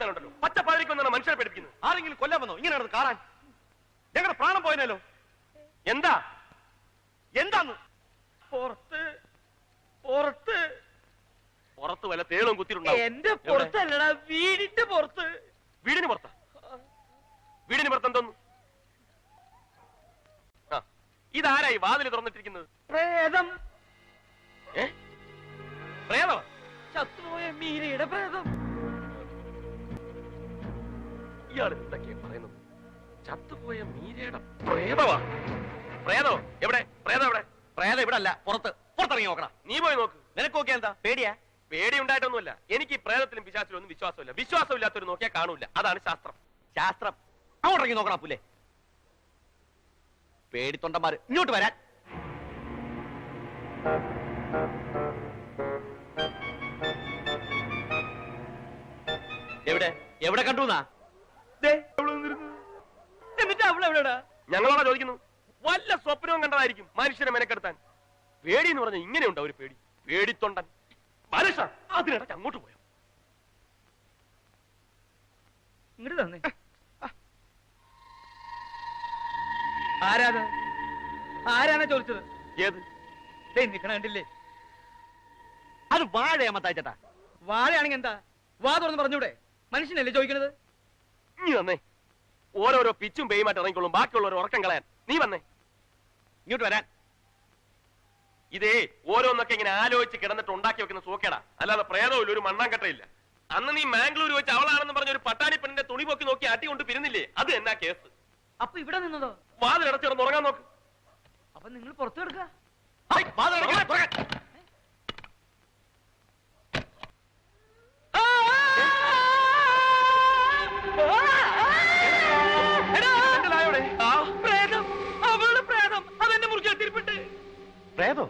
ഒരുത്തനുണ്ടല്ലോ പച്ചപ്പാതിരിക്ക് വന്നാണ് മനുഷ്യരെ പഠിപ്പിക്കുന്നത്. ആരെങ്കിലും കൊല്ലാൻ വന്നോ ഇങ്ങനെ നടന്ന് കാണാൻ? ഞങ്ങളുടെ പ്രാണം പോയനല്ലോ. എന്താ എന്താന്ന്? പുറത്ത് പുറത്ത് പുറത്ത് വല്ല തേളും കുത്തിയിട്ടുണ്ടാവും. എന്റെ പുറത്തല്ലടാ, വീടിന്റെ പുറത്ത്. വീടിന് പുറത്താ? വീടിന് പുറത്ത് എന്തോന്നു? ഇതാരായി വാതിൽ തുറന്നിട്ടിരിക്കുന്നത്? പ്രേതം. പ്രേതം? ചത്തുപോയ മീരയുടെ പ്രേതം. ഇയാൾ എന്തൊക്കെയാ പറയുന്നത്? ചത്തുപോയ മീരയുടെ പ്രേതമാ? പ്രേതോ എവിടെ? പ്രേതം എവിടെ? പ്രേതം ഇവിടെ അല്ല, പുറത്ത്. പുറത്തിറങ്ങി നോക്കണം. നീ പോയി നോക്ക്. നിനക്ക് നോക്കിയാ എന്താ? പേടിയാ? പേടി ഉണ്ടായിട്ടൊന്നുമില്ല. എനിക്ക് ഈ പ്രേതത്തിലും പിശാചിലും ഒന്നും വിശ്വാസമില്ല. വിശ്വാസമില്ലാത്തൊരു നോക്കിയാൽ കാണൂല. അതാണ് ശാസ്ത്രം. ശാസ്ത്രം അങ്ങോട്ടിറങ്ങി നോക്കണം. പുല്ലേ പേടിത്തൊണ്ടന്മാര് ഇങ്ങോട്ട് വരാൻ. എവിടെ എവിടെ കണ്ടു? എന്നിട്ട് അവളെവിടെടാ? ഞങ്ങളോടാ ചോദിക്കുന്നു. വല്ല സ്വപ്നവും കണ്ടതായിരിക്കും മനുഷ്യനെ മെനക്കെടുത്താൻ. പേടി എന്ന് പറഞ്ഞാൽ ഇങ്ങനെയുണ്ടോ ഒരു പേടി? പേടിത്തൊണ്ടൻ മനുഷ്യ. അതിനിടയ്ക്ക് അങ്ങോട്ട് പോയോ? ഇങ്ങോട്ട് തന്നെ. ആരാണ് ചോദിച്ചത്? ഏത്? നിക്കണ കണ്ടില്ലേ? അത് വാഴയാമത്തായിച്ചേട്ടാ. വാഴയാണെങ്കിൽ എന്താ? വാ തുറന്ന് പറഞ്ഞൂടെ? മനുഷ്യനല്ലേ ചോദിക്കണത്? നീ വന്നേ. ഓരോരോ പിച്ചും പേയുമായിട്ട് ഇറങ്ങിക്കൊള്ളും ബാക്കിയുള്ളവർ ഉറക്കം കളയാൻ. നീ വന്നേ, ഇങ്ങോട്ട് വരാൻ. ഇതേ ഓരോന്നൊക്കെ ഇങ്ങനെ ആലോചിച്ച് കിടന്നിട്ട് ഉണ്ടാക്കി വെക്കുന്ന സൂക്കേടാ, അല്ലാതെ പ്രേതമില്ല, ഒരു മണ്ണാങ്കട്ടയില്ല. അന്ന് നീ മാംഗ്ലൂർ വെച്ച് അവളാണെന്ന് പറഞ്ഞ ഒരു പട്ടാണി പെണ്ണിന്റെ തുണി പൊക്കി നോക്കി അട്ടി കൊണ്ട് പിരിന്നില്ലേ? അത് എന്നാ കേസ്? അപ്പൊ ഇവിടെ നിന്നതോ? വാതിലടച്ചിടന്ന് ഉറങ്ങാൻ നോക്ക്. അപ്പൊ നിങ്ങൾ പുറത്തു കിടക്ക. പ്രേതം, അവളുടെ പ്രേതം. അതെന്നെ മുറിക്കാൻ തിരിപ്പിട്ട്. പ്രേതോ?